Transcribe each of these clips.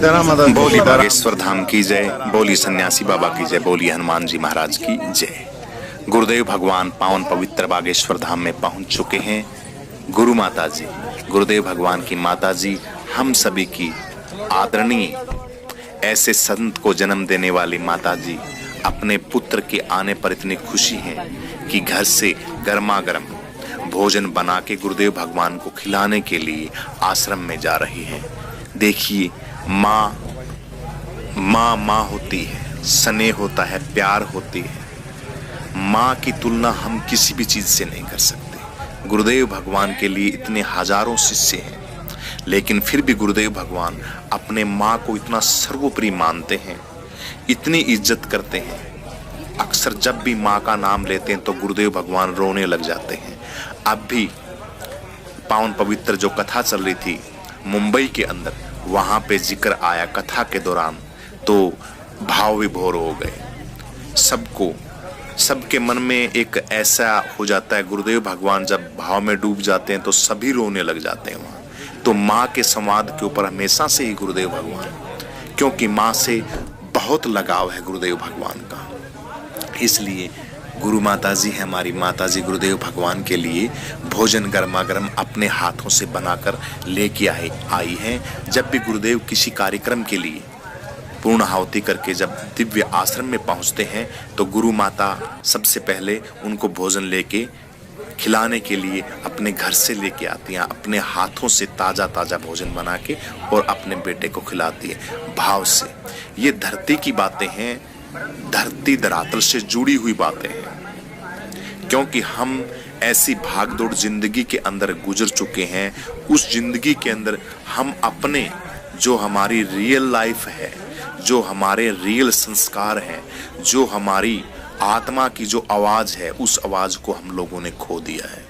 बोली बागेश्वर धाम की जय, बोली सन्यासी बाबा की जय, बोली हनुमान जी महाराज की जय। गुरुदेव भगवान पावन पवित्र बागेश्वर धाम में पहुंच चुके हैं। गुरु माता जी, गुरुदेव भगवान की माता जी, हम सभी की आदरणीय, ऐसे संत को जन्म देने वाली माता जी अपने पुत्र के आने पर इतनी खुशी है कि घर से गर्मा गर्म भोजन बना के गुरुदेव भगवान को खिलाने के लिए आश्रम में जा रही है। देखिए, माँ होती है, स्नेह होता है, प्यार होती है। माँ की तुलना हम किसी भी चीज से नहीं कर सकते। गुरुदेव भगवान के लिए इतने हजारों शिष्य हैं, लेकिन फिर भी गुरुदेव भगवान अपने माँ को इतना सर्वोपरि मानते हैं, इतनी इज्जत करते हैं। अक्सर जब भी माँ का नाम लेते हैं तो गुरुदेव भगवान रोने लग जाते हैं। अब भी पावन पवित्र जो कथा चल रही थी मुंबई के अंदर, वहां पे जिक्र आया कथा के दौरान, तो भाव विभोर हो गए। सबके मन में एक ऐसा हो जाता है, गुरुदेव भगवान जब भाव में डूब जाते हैं तो सभी रोने लग जाते हैं वहां। तो माँ के संवाद के ऊपर हमेशा से ही गुरुदेव भगवान, क्योंकि माँ से बहुत लगाव है गुरुदेव भगवान का, इसलिए गुरु माता जी है हमारी माता जी, गुरुदेव भगवान के लिए भोजन गर्मा गर्म अपने हाथों से बनाकर लेके आई हैं। जब भी गुरुदेव किसी कार्यक्रम के लिए पूर्ण आहुति करके जब दिव्य आश्रम में पहुंचते हैं तो गुरु माता सबसे पहले उनको भोजन लेके खिलाने के लिए अपने घर से लेके आती हैं, अपने हाथों से ताजा ताजा भोजन बना के और अपने बेटे को खिलाती है भाव से। ये धरती की बातें हैं, धरती धरातल से जुड़ी हुई बातें हैं, क्योंकि हम ऐसी भागदौड़ जिंदगी के अंदर गुजर चुके हैं। उस जिंदगी के अंदर हम अपने जो हमारी रियल लाइफ है, जो हमारे रियल संस्कार हैं, जो हमारी आत्मा की जो आवाज है, उस आवाज को हम लोगों ने खो दिया है।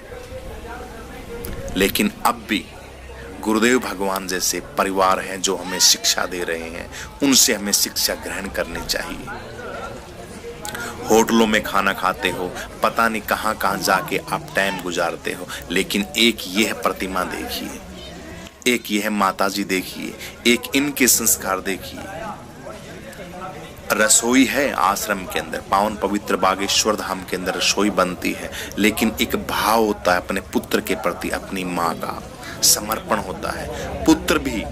लेकिन अब भी गुरुदेव भगवान जैसे परिवार हैं जो हमें शिक्षा दे रहे हैं, उनसे हमें शिक्षा ग्रहण करनी चाहिए। होटलों में खाना खाते हो, पता नहीं कहां कहां जाके आप टाइम गुजारते हो, लेकिन एक ये है प्रतिमा देखिए, एक ये है माता जी देखिए, एक इनके संस्कार देखिए। रसोई है आश्रम के अंदर, पावन पवित्र बागेश्वर धाम के अंदर रसोई बनती है, लेकिन एक भाव होता है अपने पुत्र के प्रति, अपनी माँ का समर्पण होता है। पुत्र भी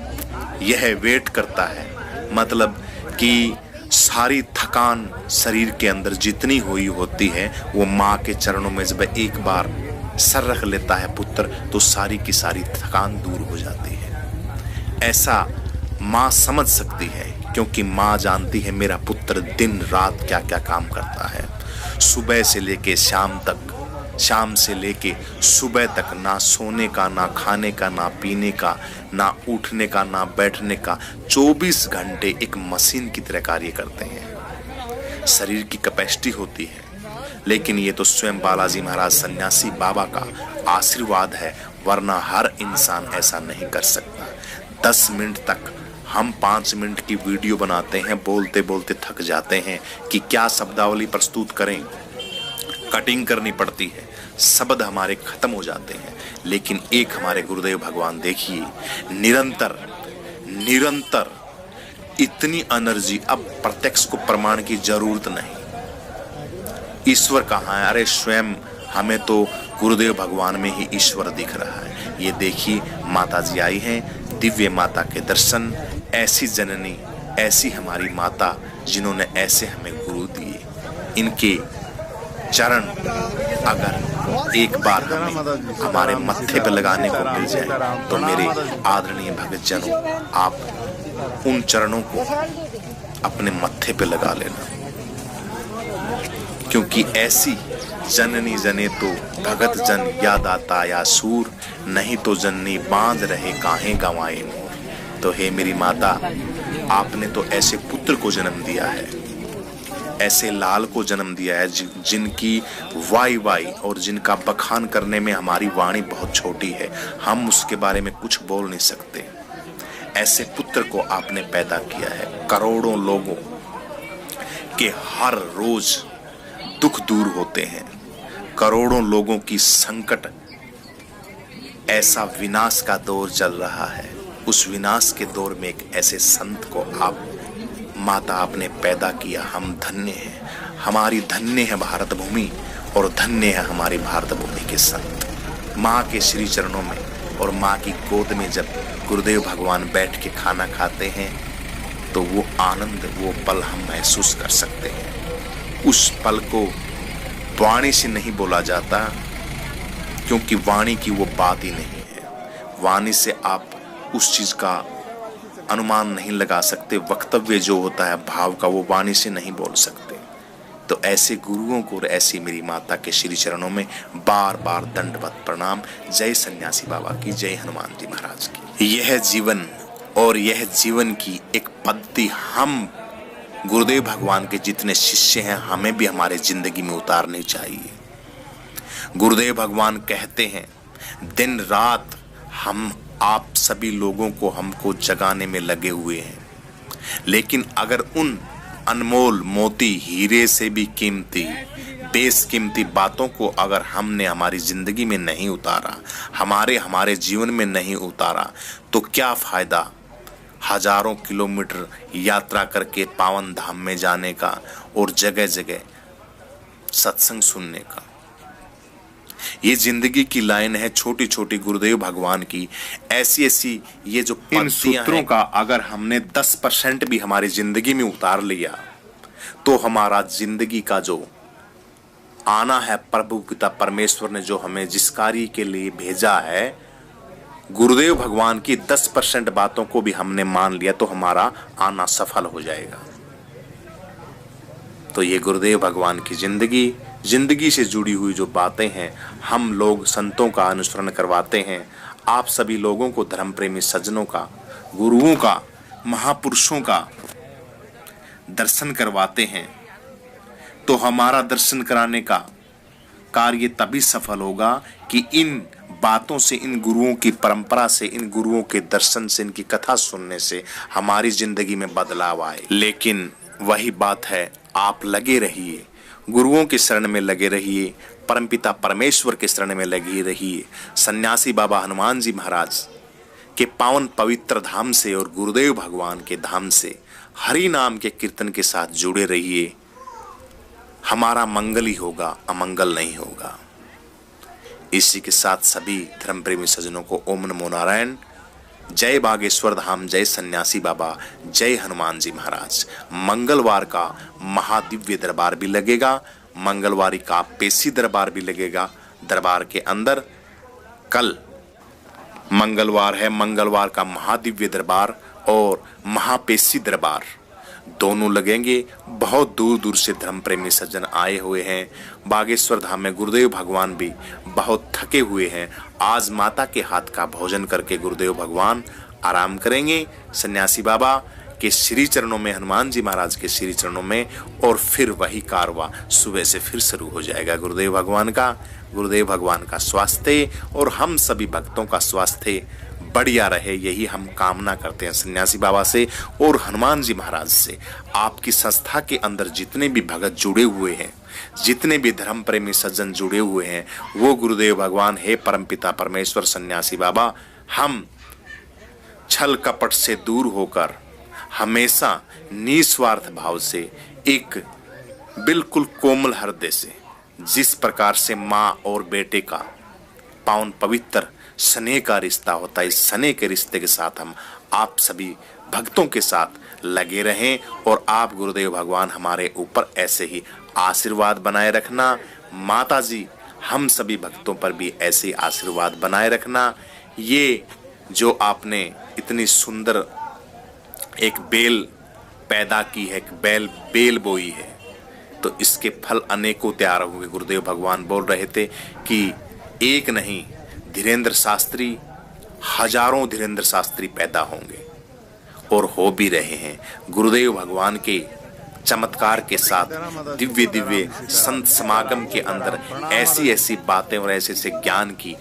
यह वेट करता है, मतलब कि सारी थकान शरीर के अंदर जितनी हुई होती है, वो माँ के चरणों में जब एक बार सर रख लेता है पुत्र, तो सारी की सारी थकान दूर हो जाती है। ऐसा माँ समझ सकती है, क्योंकि माँ जानती है मेरा पुत्र दिन रात क्या क्या काम करता है। सुबह से लेके शाम तक, शाम से लेके सुबह तक, ना सोने का, ना खाने का, ना पीने का, ना उठने का, ना बैठने का, 24 घंटे एक मशीन की तरह कार्य करते हैं। शरीर की कैपेसिटी होती है, लेकिन ये तो स्वयं बालाजी महाराज सन्यासी बाबा का आशीर्वाद है, वरना हर इंसान ऐसा नहीं कर सकता। 10 मिनट तक हम 5 मिनट की वीडियो बनाते हैं, बोलते बोलते थक जाते हैं कि क्या शब्दावली प्रस्तुत करें, कटिंग करनी पड़ती है, शब्द हमारे खत्म हो जाते हैं। लेकिन एक हमारे गुरुदेव भगवान देखिए, निरंतर इतनी एनर्जी, अब प्रत्यक्ष को प्रमाण की जरूरत नहीं। ईश्वर कहाँ है? अरे स्वयं हमें तो गुरुदेव भगवान में ही ईश्वर दिख रहा है। ये देखिए, माता जी आई हैं, दिव्य माता के दर्शन, ऐसी जननी, ऐसी हमारी माता जिन्होंने ऐसे हमें गुरु दिए, इनके चरण अगर एक बार हमें हमारे मत्थे पे लगाने को मिल जाए तो मेरे आदरणीय भगत जनों, आप उन चरणों को अपने मत्थे पे लगा लेना, क्योंकि ऐसी जननी जने तो भगत जन याद आता या सूर, नहीं तो जननी बांध रहे काहे गंवाए मोर। तो हे मेरी माता, आपने तो ऐसे पुत्र को जन्म दिया है, ऐसे लाल को जन्म दिया है जिनकी वाई और जिनका बखान करने में हमारी वाणी बहुत छोटी है, हम उसके बारे में कुछ बोल नहीं सकते। ऐसे पुत्र को आपने पैदा किया है। करोड़ों लोगों के हर रोज दुख दूर होते हैं, करोड़ों लोगों की संकट, ऐसा विनाश का दौर चल रहा है, उस विनाश के दौर में एक ऐसे संत को आप माता आपने पैदा किया। हम धन्य हैं, हमारी धन्य है भारत भूमि और धन्य है हमारी भारत भूमि के संत। माँ के श्री चरणों में और माँ की गोद में जब गुरुदेव भगवान बैठ के खाना खाते हैं तो वो आनंद, वो पल हम महसूस कर सकते हैं। उस पल को वाणी से नहीं बोला जाता, क्योंकि वाणी की वो बात ही नहीं है। वाणी से आप उस चीज का अनुमान नहीं लगा सकते। वक्तव्य जो होता है भाव का, वो वाणी से नहीं बोल सकते। तो ऐसे गुरुओं को और ऐसी मेरी माता के श्री चरणों में बार बार दंडवत प्रणाम। जय सन्यासी बाबा की, जय हनुमान जी महाराज की। यह जीवन और यह जीवन की एक पद्धति हम गुरुदेव भगवान के जितने शिष्य हैं हमें भी हमारे जिंदगी में उतारनी चाहिए। गुरुदेव भगवान कहते हैं दिन रात हम आप सभी लोगों को हमको जगाने में लगे हुए हैं, लेकिन अगर उन अनमोल मोती हीरे से भी कीमती बेशकीमती बातों को अगर हमने हमारी जिंदगी में नहीं उतारा, हमारे जीवन में नहीं उतारा, तो क्या फायदा हजारों किलोमीटर यात्रा करके पावन धाम में जाने का और जगह जगह सत्संग सुनने का। ये जिंदगी की लाइन है छोटी छोटी गुरुदेव भगवान की। ऐसी ऐसी ये जो इन सूत्रों का अगर हमने 10% भी हमारी जिंदगी में उतार लिया तो हमारा जिंदगी का जो आना है, प्रभु पिता परमेश्वर ने जो हमें जिस कार्य के लिए भेजा है, गुरुदेव भगवान की 10% बातों को भी हमने मान लिया तो हमारा आना सफल हो जाएगा। तो ये गुरुदेव भगवान की जिंदगी से जुड़ी हुई जो बातें हैं, हम लोग संतों का अनुसरण करवाते हैं। आप सभी लोगों को धर्म प्रेमी सज्जनों का, गुरुओं का, महापुरुषों का दर्शन करवाते हैं, तो हमारा दर्शन कराने का कार्य तभी सफल होगा कि इन बातों से, इन गुरुओं की परंपरा से, इन गुरुओं के दर्शन से, इनकी कथा सुनने से हमारी जिंदगी में बदलाव आए। लेकिन वही बात है, आप लगे रहिए, गुरुओं के शरण में लगे रहिए, परमपिता परमेश्वर के शरण में लगे रहिए। सन्यासी बाबा हनुमान जी महाराज के पावन पवित्र धाम से और गुरुदेव भगवान के धाम से हरि नाम के कीर्तन के साथ जुड़े रहिए। हमारा मंगल ही होगा, अमंगल नहीं होगा। इसी के साथ सभी धर्म प्रेमी सज्जनों को ओम नमो नारायण। जय बागेश्वर धाम, जय सन्यासी बाबा, जय हनुमान जी महाराज। मंगलवार का महादिव्य दरबार भी लगेगा, मंगलवारी का पेशी दरबार भी लगेगा। दरबार के अंदर कल मंगलवार है, मंगलवार का महादिव्य दरबार और महापेशी दरबार दोनों लगेंगे। बहुत दूर दूर से धर्म प्रेमी सज्जन आए हुए हैं। बागेश्वर धाम में गुरुदेव भगवान भी बहुत थके हुए हैं। आज माता के हाथ का भोजन करके गुरुदेव भगवान आराम करेंगे सन्यासी बाबा के श्री चरणों में, हनुमान जी महाराज के श्री चरणों में, और फिर वही कारवा सुबह से फिर शुरू हो जाएगा गुरुदेव भगवान का। गुरुदेव भगवान का स्वास्थ्य और हम सभी भक्तों का स्वास्थ्य बढ़िया रहे, यही हम कामना करते हैं सन्यासी बाबा से और हनुमान जी महाराज से। आपकी संस्था के अंदर जितने भी भगत जुड़े हुए हैं, जितने भी धर्म प्रेमी सज्जन जुड़े हुए हैं, वो गुरुदेव भगवान हे परमपिता परमेश्वर सन्यासी बाबा, हम छल कपट से दूर होकर हमेशा निस्वार्थ भाव से, एक बिल्कुल कोमल हृदय से, जिस प्रकार से माँ और बेटे का पावन पवित्र स्नेह का रिश्ता होता है, इस स्नेह के रिश्ते के साथ हम आप सभी भक्तों के साथ लगे रहें और आप गुरुदेव भगवान हमारे ऊपर ऐसे ही आशीर्वाद बनाए रखना। माता जी हम सभी भक्तों पर भी ऐसे ही आशीर्वाद बनाए रखना। ये जो आपने इतनी सुंदर एक बेल पैदा की है, एक बेल बोई है, तो इसके फल अनेकों तैयार होंगे। गुरुदेव भगवान बोल रहे थे कि एक नहीं, धीरेन्द्र शास्त्री, हजारों धीरेन्द्र शास्त्री पैदा होंगे और हो भी रहे हैं। गुरुदेव भगवान के चमत्कार के साथ दिव्य दिव्य संत समागम के अंदर ऐसी ऐसी बातें और ऐसे ऐसे ज्ञान की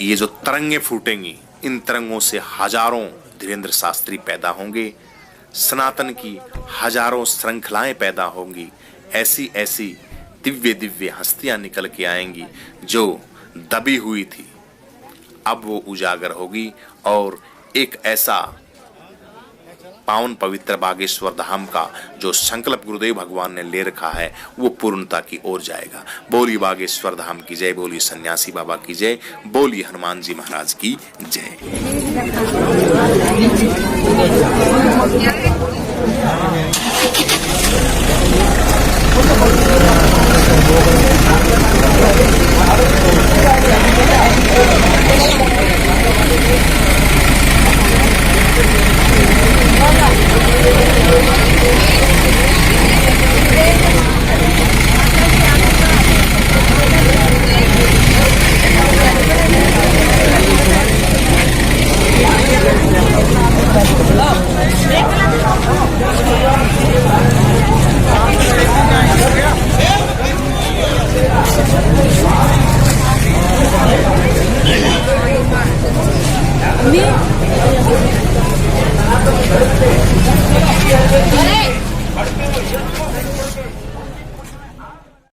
ये जो तरंगे फूटेंगी, इन तरंगों से हजारों धीरेन्द्र शास्त्री पैदा होंगे, सनातन की हजारों श्रृंखलाएं पैदा होंगी। ऐसी ऐसी दिव्य दिव्य हस्तियां निकल के आएंगी जो दबी हुई थी, अब वो उजागर होगी और एक ऐसा पावन पवित्र बागेश्वर धाम का जो संकल्प गुरुदेव भगवान ने ले रखा है वो पूर्णता की ओर जाएगा। बोली बागेश्वर धाम की जय, बोली सन्यासी बाबा की जय, बोली हनुमान जी महाराज की जय।